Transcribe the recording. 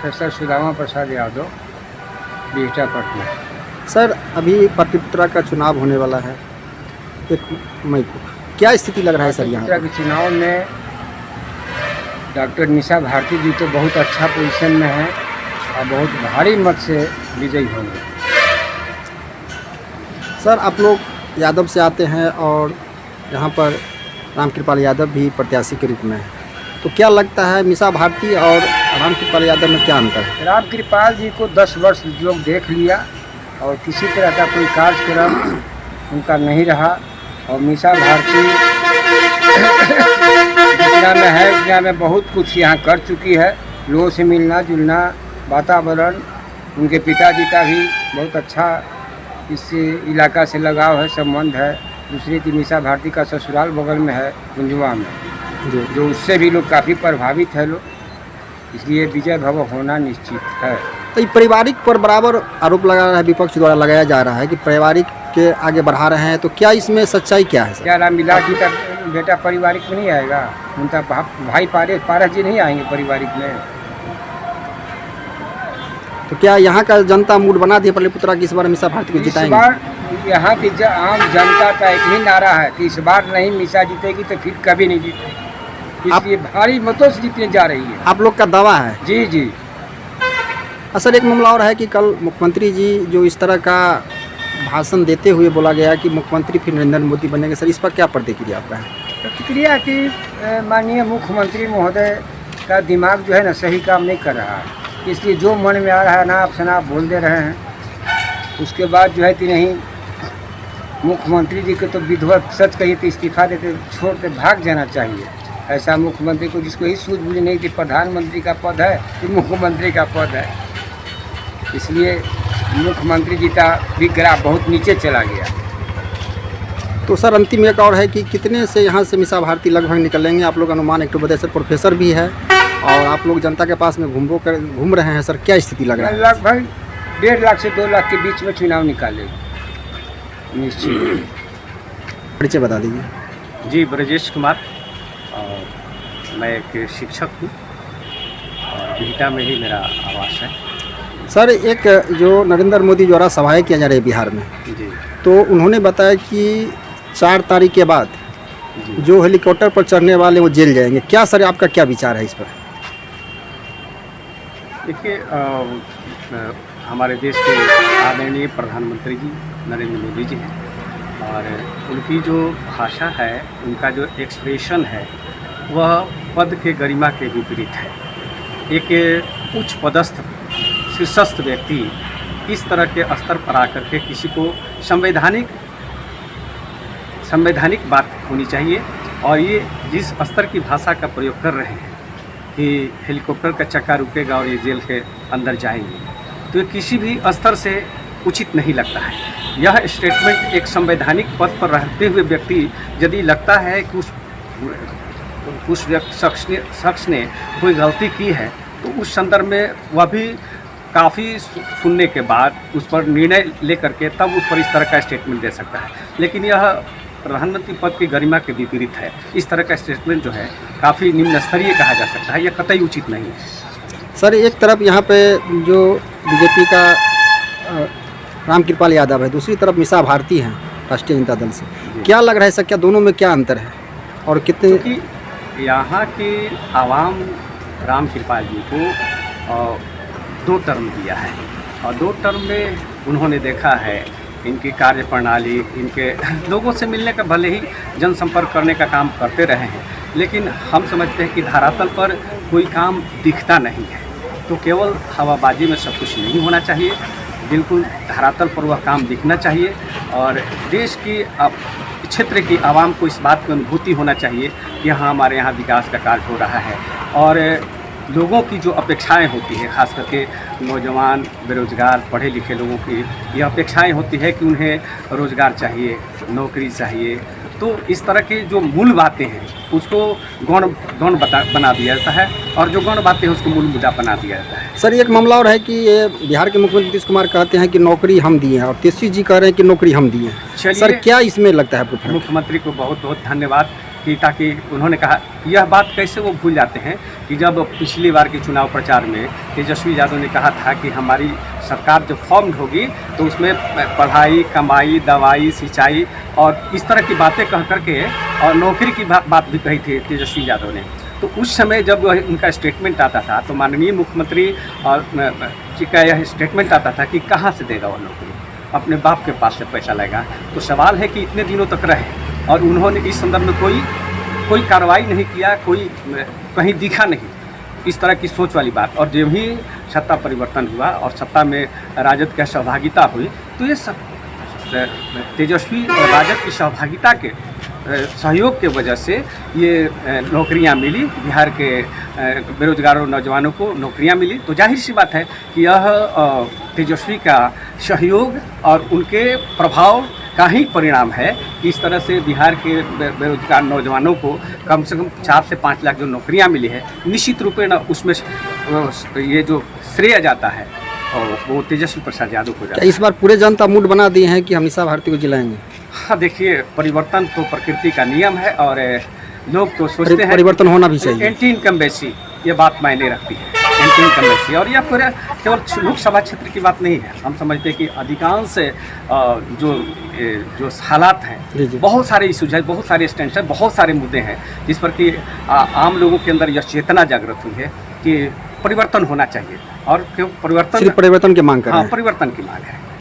Professor Sudama Prasad Yadav, Bihta Patna. Sir, अभी पाटलिपुत्रा का चुनाव होने वाला है 1 मई को, क्या स्थिति लग रहा है सर यहाँ पाटलिपुत्रा के चुनाव में डॉक्टर निशा भारती जी तो बहुत अच्छा पोजीशन में है और बहुत भारी मत से विजयी होंगे। सर, आप लोग यादव से आते हैं और यहाँ पर रामकृपाल यादव भी प्रत्याशी के रूप में है, तो क्या लगता है निशा भारती और रामकृपाल यादव में क्या अंतर है? रामकृपाल जी को 10 वर्ष लोग देख लिया और किसी तरह का कोई कार्यक्रम उनका नहीं रहा, और निशा भारती जितना में है उतना में बहुत कुछ यहाँ कर चुकी है। लोगों से मिलना जुलना, वातावरण, उनके पिताजी का भी बहुत अच्छा इस इलाका से लगाव है, संबंध है। दूसरी की निशा भारती का ससुराल बगल में है कुंजवा में, जो उससे भी लोग काफ़ी प्रभावित है लोग, इसलिए विजय भव होना निश्चित है। तो ये पारिवारिक पर बराबर आरोप लगा रहा है, विपक्ष द्वारा लगाया जा रहा है कि पारिवारिक के आगे बढ़ा रहे हैं, तो क्या इसमें सच्चाई क्या है सर? क्या रामविलास जी का बेटा पारिवारिक में नहीं आएगा? उनका भाई पारस जी नहीं आएंगे पारिवारिक में? तो क्या यहाँ का जनता मूड बना दिया पाटलिपुत्रा की इस बार निशा भारती को जिताएंगे? इस बार यहाँ की आम जनता का एक ही नारा है कि इस बार नहीं निशा जीतेगी तो फिर कभी नहीं जीतेगी, इसलिए भारी मतों से जीतने जा रही है। आप लोग का दावा है? जी जी। असल एक मामला और है कि कल मुख्यमंत्री जी जो इस तरह का भाषण देते हुए बोला गया कि मुख्यमंत्री फिर नरेंद्र मोदी बनेंगे, सर इस पर क्या प्रतिक्रिया आपका है? प्रतिक्रिया की माननीय मुख्यमंत्री महोदय का दिमाग जो है ना सही काम नहीं कर रहा है, इसलिए जो मन में आ रहा है नाप शनाप बोल दे रहे हैं। उसके बाद जो है कि नहीं, मुख्यमंत्री जी को तो विधिवत सच कहिए तो इस्तीफा देते छोड़ के भाग जाना चाहिए। ऐसा मुख्यमंत्री को जिसको ही सूझबूझ नहीं कि प्रधानमंत्री का पद है कि मुख्यमंत्री का पद है, इसलिए मुख्यमंत्री जी का भी ग्राफ बहुत नीचे चला गया। तो सर अंतिम एक और है कि कितने से यहाँ से निशा भारती लगभग निकलेंगे आप लोग अनुमान? एक तो बताइए सर, प्रोफेसर भी है और आप लोग जनता के पास में घूम रहे हैं, सर क्या स्थिति लग रहा है? लगभग 1.5 लाख से 2 लाख के बीच में चुनाव निकालेगी निश्चित। परिचय बता दीजिए। जी, ब्रजेश कुमार, और मैं एक शिक्षक हूँ और बिहटा में ही मेरा आवास है। सर, एक जो नरेंद्र मोदी द्वारा सभाएं किया जा रही है बिहार में, जी, तो उन्होंने बताया कि 4 तारीख के बाद जो हेलीकॉप्टर पर चढ़ने वाले वो जेल जाएंगे। क्या सर आपका क्या विचार है इस पर? देखिए, हमारे देश के आदरणीय प्रधानमंत्री जी नरेंद्र मोदी जी हैं और उनकी जो भाषा है, उनका जो एक्सप्रेशन है, वह पद के गरिमा के विपरीत है। एक उच्च पदस्थ शीर्षस्थ व्यक्ति इस तरह के स्तर पर आकर के किसी को संवैधानिक बात होनी चाहिए, और ये जिस स्तर की भाषा का प्रयोग कर रहे हैं कि हेलीकॉप्टर का चक्का रुकेगा और ये जेल के अंदर जाएंगे, तो ये किसी भी स्तर से उचित नहीं लगता है। यह स्टेटमेंट एक संवैधानिक पद पर रहते हुए व्यक्ति यदि लगता है कि उस शख्स ने कोई गलती की है, तो उस संदर्भ में वह भी काफ़ी सुनने के बाद उस पर निर्णय लेकर के तब उस पर इस तरह का स्टेटमेंट दे सकता है। लेकिन यह प्रधानमंत्री पद की गरिमा के विपरीत है। इस तरह का स्टेटमेंट जो है काफ़ी निम्न स्तरीय कहा जा सकता है, यह कतई उचित नहीं है। सर, एक तरफ यहाँ पे जो बीजेपी का रामकृपाल यादव है, दूसरी तरफ निशा भारती हैं राष्ट्रीय जनता दल से, क्या लग रहा है सर, क्या दोनों में क्या अंतर है और कितने? क्योंकि यहाँ की आवाम रामकृपाल जी को 2 टर्म दिया है और 2 टर्म में उन्होंने देखा है इनकी कार्य प्रणाली, इनके लोगों से मिलने का, भले ही जनसंपर्क करने का काम करते रहे हैं, लेकिन हम समझते हैं कि धरातल पर कोई काम दिखता नहीं है। तो केवल हवाबाजी में सब कुछ नहीं होना चाहिए, बिल्कुल धरातल पर वह काम दिखना चाहिए और देश की क्षेत्र की आवाम को इस बात की अनुभूति होना चाहिए कि हाँ, हमारे यहाँ विकास का कार्य हो रहा है। और लोगों की जो अपेक्षाएं होती है, ख़ास करके नौजवान, बेरोज़गार, पढ़े लिखे लोगों की ये अपेक्षाएं होती है कि उन्हें रोज़गार चाहिए, नौकरी चाहिए, तो इस तरह की जो मूल बातें हैं उसको गौण बना दिया जाता है और जो गौण बातें हैं उसको मूल मुद्दा बना दिया जाता है। सर, एक मामला और है कि ये बिहार के मुख्यमंत्री नीतीश कुमार कहते हैं कि नौकरी हम दिए हैं और तेजस्वी जी कह रहे हैं कि नौकरी हम दिए हैं, सर चलिए, क्या इसमें लगता है आपको फर्क? मुख्यमंत्री को बहुत बहुत धन्यवाद कि ताकि उन्होंने कहा, यह बात कैसे वो भूल जाते हैं कि जब पिछली बार के चुनाव प्रचार में तेजस्वी यादव ने कहा था कि हमारी सरकार जब फॉर्म होगी तो उसमें पढ़ाई, कमाई, दवाई, सिंचाई और इस तरह की बातें कह करके और नौकरी की बात भी कही थी तेजस्वी यादव ने। तो उस समय जब उनका स्टेटमेंट आता था तो माननीय मुख्यमंत्री जी का यह स्टेटमेंट आता था कि कहाँ से देगा वह नौकरी, अपने बाप के पास से पैसा लेगा। तो सवाल है कि इतने दिनों तक रहे और उन्होंने इस संदर्भ में कोई कार्रवाई नहीं किया, कोई कहीं दिखा नहीं इस तरह की सोच वाली बात। और जब ही सत्ता परिवर्तन हुआ और सत्ता में राजद की सहभागिता हुई तो ये सब तेजस्वी और राजद की सहभागिता के सहयोग के वजह से ये नौकरियां मिली, बिहार के बेरोजगारों नौजवानों को नौकरियां मिली। तो जाहिर सी बात है कि यह तेजस्वी का सहयोग और उनके प्रभाव का ही परिणाम है कि इस तरह से बिहार के बेरोजगार नौजवानों को कम से कम 4 से 5 लाख जो नौकरियां मिली है, निश्चित रूपेण उसमें ये जो श्रेय जाता है और वो तेजस्वी प्रसाद यादव को जाता है। इस बार पूरे जनता मूड बना दिए हैं कि हम मीसा भारती को जिलाएंगे? हाँ, देखिए, परिवर्तन तो प्रकृति का नियम है और लोग तो सोचते हैं परिवर्तन होना भी चाहिए। एंटी इनकम्बेंसी ये बात मायने रखती है, एंटी इनकम्बेंसी। और यह पूरा केवल लोकसभा क्षेत्र की बात नहीं है। हम समझते हैं कि अधिकांश जो हालात हैं, बहुत सारे इशूज हैं, बहुत सारे स्टैंड हैं, बहुत सारे मुद्दे हैं जिस पर कि आम लोगों के अंदर यह चेतना जागृत हुई है कि परिवर्तन होना चाहिए और क्यों परिवर्तन, सिर्फ परिवर्तन की मांग कर रहे हैं। हाँ, परिवर्तन की मांग है।